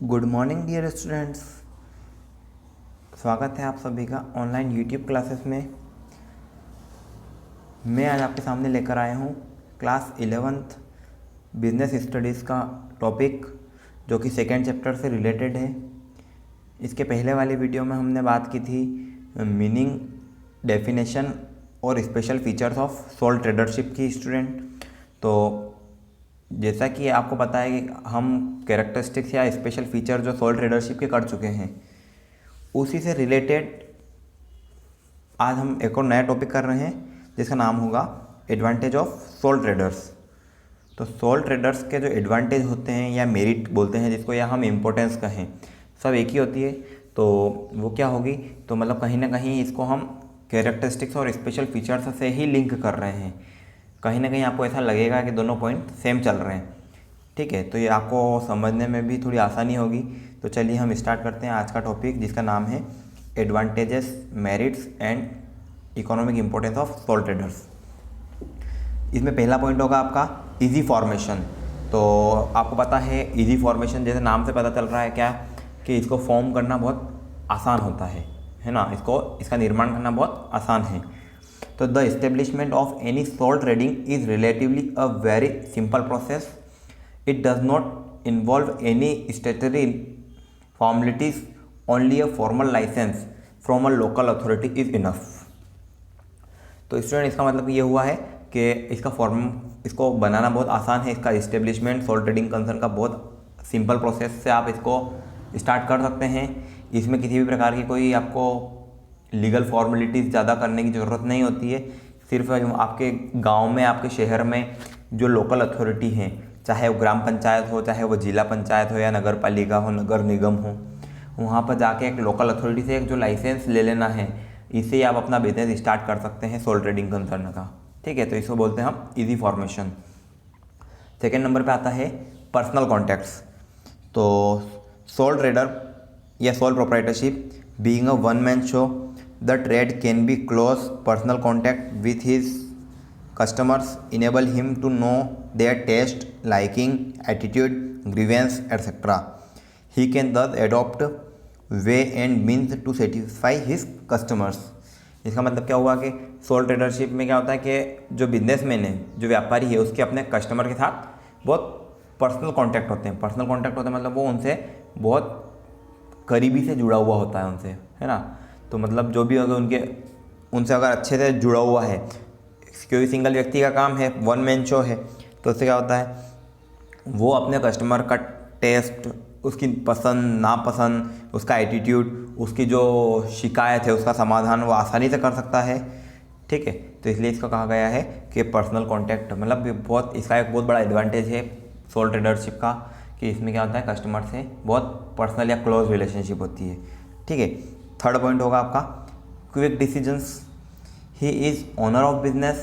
Good morning dear students. स्वागत है आप सभी का ऑनलाइन यूट्यूब क्लासेस में। मैं आज आपके सामने लेकर आया हूँ क्लास 11th बिजनेस स्टडीज़ का टॉपिक, जो कि सेकेंड चैप्टर से रिलेटेड है। इसके पहले वाले वीडियो में हमने बात की थी मीनिंग, डेफिनेशन और special features of soul tradership की स्टूडेंट। तो जैसा कि आपको पता है कि हम कैरेक्टरिस्टिक्स या स्पेशल फीचर जो सोल ट्रेडरशिप के कर चुके हैं, उसी से रिलेटेड आज हम एक और नया टॉपिक कर रहे हैं जिसका नाम होगा एडवांटेज ऑफ सोल ट्रेडर्स। तो सोल ट्रेडर्स के जो एडवांटेज होते हैं या मेरिट बोलते हैं जिसको, या हम इम्पोर्टेंस कहें, सब एक ही होती है। तो वो क्या होगी, तो मतलब कहीं ना कहीं इसको हम कैरेक्टरिस्टिक्स और स्पेशल फीचर्स से ही लिंक कर रहे हैं। कहीं ना कहीं आपको ऐसा लगेगा कि दोनों पॉइंट सेम चल रहे हैं। ठीक है, तो ये आपको समझने में भी थोड़ी आसानी होगी। तो चलिए हम स्टार्ट करते हैं आज का टॉपिक, जिसका नाम है advantages, merits and economic importance of sole traders. इसमें पहला पॉइंट होगा आपका इजी फॉर्मेशन। तो आपको पता है इजी फॉर्मेशन, जैसे नाम से पता चल रहा है क्या, कि इसको फॉर्म करना बहुत आसान होता है ना, इसका निर्माण करना बहुत आसान है। तो the establishment of any sole trading is relatively a very simple process. It does not involve any statutory formalities, only a formal licence from a local authority is enough. तो स्टूडेंट, इसका मतलब ये हुआ है कि इसको बनाना बहुत आसान है। इसका इस्टेब्लिशमेंट सोल ट्रेडिंग कंसर्न का बहुत सिंपल प्रोसेस से आप इसको स्टार्ट कर सकते हैं। इसमें किसी भी प्रकार की कोई आपको लीगल फॉर्मेलिटीज़ ज़्यादा करने की ज़रूरत नहीं होती है। सिर्फ आपके गांव में, आपके शहर में जो लोकल अथॉरिटी हैं, चाहे वो ग्राम पंचायत हो, चाहे वो जिला पंचायत हो, या नगर पालिका हो, नगर निगम हो, वहाँ पर जाके एक लोकल अथॉरिटी से एक जो लाइसेंस ले लेना है, इससे ही आप अपना बिजनेस स्टार्ट कर सकते हैं सोल ट्रेडिंग कंसर्न का। ठीक है, तो इसको बोलते हैं हम इजी फॉर्मेशन। सेकेंड नंबर पे आता है पर्सनल कॉन्टैक्ट्स। तो सोल ट्रेडर या sole proprietorship being a one man show, the trade can be close personal contact with his customers, enable him to know their taste, liking, attitude, grievance, etc. He can thus adopt way and means to satisfy his customers. इसका मतलब क्या हुआ कि soul tradership में क्या होता है कि जो बिजनेसमैन है, जो व्यापारी है, उसके अपने कस्टमर के साथ बहुत पर्सनल कॉन्टैक्ट होते हैं। पर्सनल कॉन्टैक्ट होते हैं मतलब वो उनसे बहुत करीबी से जुड़ा हुआ होता है उनसे, है ना। तो मतलब जो भी अगर उनसे अगर अच्छे से जुड़ा हुआ है, क्योंकि सिंगल व्यक्ति का काम है, वन मैन शो है, तो उससे क्या होता है, वो अपने कस्टमर का टेस्ट, उसकी पसंद नापसंद, उसका एटीट्यूड, उसकी जो शिकायत है उसका समाधान वो आसानी से कर सकता है। ठीक है, तो इसलिए इसको कहा गया है कि पर्सनल कांटेक्ट, मतलब इसका एक बहुत बड़ा एडवांटेज है सोल ट्रेडरशिप का, कि इसमें क्या होता है, कस्टमर से बहुत पर्सनल या क्लोज रिलेशनशिप होती है। ठीक है, थर्ड पॉइंट होगा आपका quick decisions. He is owner of business,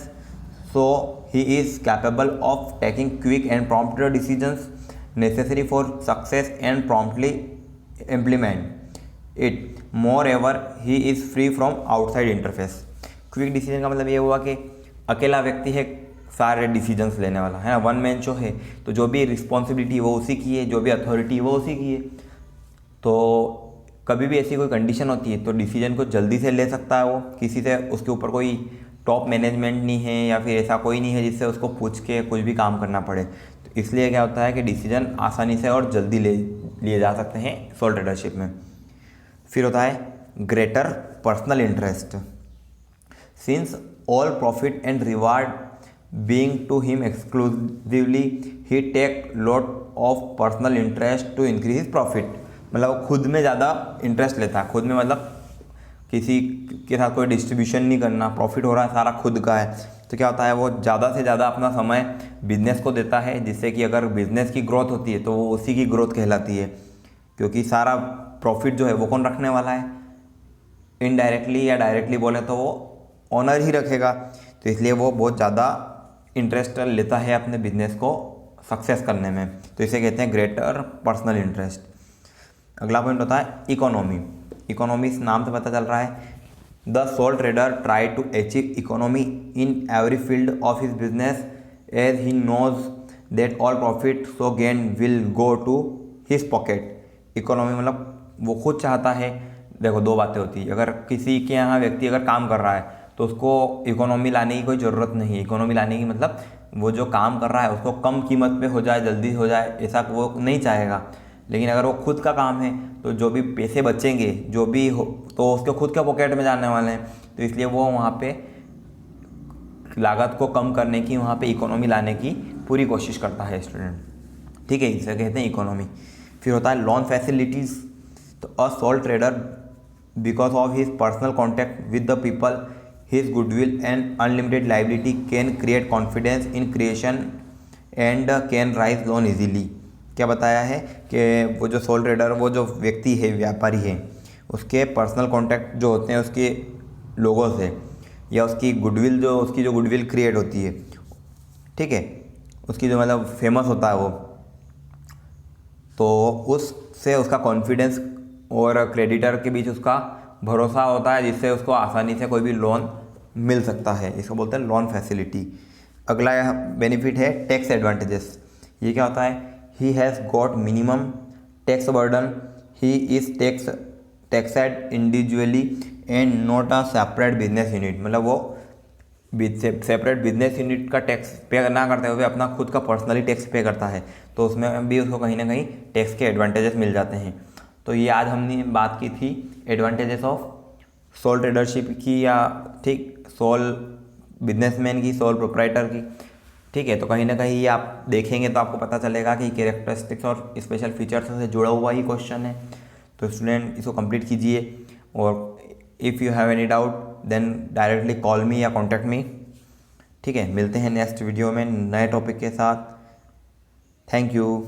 so he is capable of taking quick and prompt decisions necessary for success and promptly implement it. Moreover, he is free from outside interface. Quick decision का मतलब ये हुआ कि अकेला व्यक्ति है सारे decisions लेने वाला, है ना, वन मैन शो है, तो जो भी रिस्पॉन्सिबिलिटी वो उसी की है, जो भी अथॉरिटी वो उसी की है। तो कभी भी ऐसी कोई कंडीशन होती है तो डिसीजन को जल्दी से ले सकता है वो, किसी से उसके ऊपर कोई टॉप मैनेजमेंट नहीं है या फिर ऐसा कोई नहीं है जिससे उसको पूछ के कुछ भी काम करना पड़े। तो इसलिए क्या होता है कि डिसीजन आसानी से और जल्दी लिए जा सकते हैं सोल ट्रेडरशिप में। फिर होता है greater personal interest. Since all profit and reward being to him exclusively, he take lot of personal interest to increase his profit. मतलब वो खुद में ज़्यादा इंटरेस्ट लेता है, खुद में मतलब किसी के साथ कोई डिस्ट्रीब्यूशन नहीं करना, प्रॉफिट हो रहा है सारा खुद का है, तो क्या होता है वो ज़्यादा से ज़्यादा अपना समय बिजनेस को देता है, जिससे कि अगर बिजनेस की ग्रोथ होती है तो वो उसी की ग्रोथ कहलाती है, क्योंकि सारा प्रॉफिट जो है वो कौन रखने वाला है, इनडायरेक्टली या डायरेक्टली बोले तो वो ऑनर ही रखेगा। तो इसलिए वो बहुत ज़्यादा इंटरेस्ट लेता है अपने बिजनेस को सक्सेस करने में, तो इसे कहते हैं ग्रेटर पर्सनल इंटरेस्ट। अगला पॉइंट होता है इकोनॉमी। इकोनॉमी इस नाम से पता चल रहा है, the sole trader try to achieve economy in every field of his business as he knows that all profit so gain will go to his pocket. Economy मतलब वो खुद चाहता है। देखो दो बातें होती है, अगर किसी के यहाँ व्यक्ति अगर काम कर रहा है तो उसको इकोनॉमी लाने की कोई ज़रूरत नहीं है। इकोनॉमी लाने की मतलब वो जो काम कर रहा है उसको कम कीमत पे हो जाए, जल्दी हो जाए, ऐसा वो नहीं चाहेगा। लेकिन अगर वो खुद का काम है तो जो भी पैसे बचेंगे जो भी हो तो उसके खुद के पॉकेट में जाने वाले हैं, तो इसलिए वो वहाँ पे लागत को कम करने की, वहाँ पे इकोनॉमी लाने की पूरी कोशिश करता है स्टूडेंट। ठीक है, इसे कहते हैं इकोनॉमी। फिर होता है लोन फैसिलिटीज़। तो a soul trader because of his personal contact with the people, his goodwill and unlimited liability can create confidence in creation and can rise loan easily. क्या बताया है कि वो जो सोल ट्रेडर, वो जो व्यक्ति है, व्यापारी है, उसके पर्सनल कॉन्टैक्ट जो होते हैं उसके लोगों से, या उसकी गुडविल जो गुडविल क्रिएट होती है, ठीक है, उसकी जो मतलब फेमस होता है वो, तो उससे उसका कॉन्फिडेंस और क्रेडिटर के बीच उसका भरोसा होता है, जिससे उसको आसानी से कोई भी लोन मिल सकता है। इसको बोलते हैं लोन फैसिलिटी। अगला बेनिफिट है टैक्स एडवांटेजेस। ये क्या होता है? He has got minimum tax burden, he is taxed individually and not a separate business unit. मतलब वो सेपरेट बिजनेस यूनिट का टैक्स पे ना करते हुए अपना खुद का पर्सनली टैक्स पे करता है, तो उसमें भी उसको कहीं ना कहीं टैक्स के एडवांटेजेस मिल जाते हैं। तो ये आज हमने बात की थी एडवांटेजेस ऑफ सोल ट्रेडरशिप की, या ठीक सोल बिजनेसमैन की, सोल प्रोप्राइटर की। ठीक है, तो कहीं ना कहीं ये आप देखेंगे तो आपको पता चलेगा कि कैरेक्टरिस्टिक्स और स्पेशल फीचर्स से जुड़ा हुआ ही क्वेश्चन है। तो स्टूडेंट इसको कंप्लीट कीजिए, और if you have any doubt then directly call me या कॉन्टैक्ट मी। ठीक है, मिलते हैं नेक्स्ट वीडियो में नए टॉपिक के साथ। Thank you.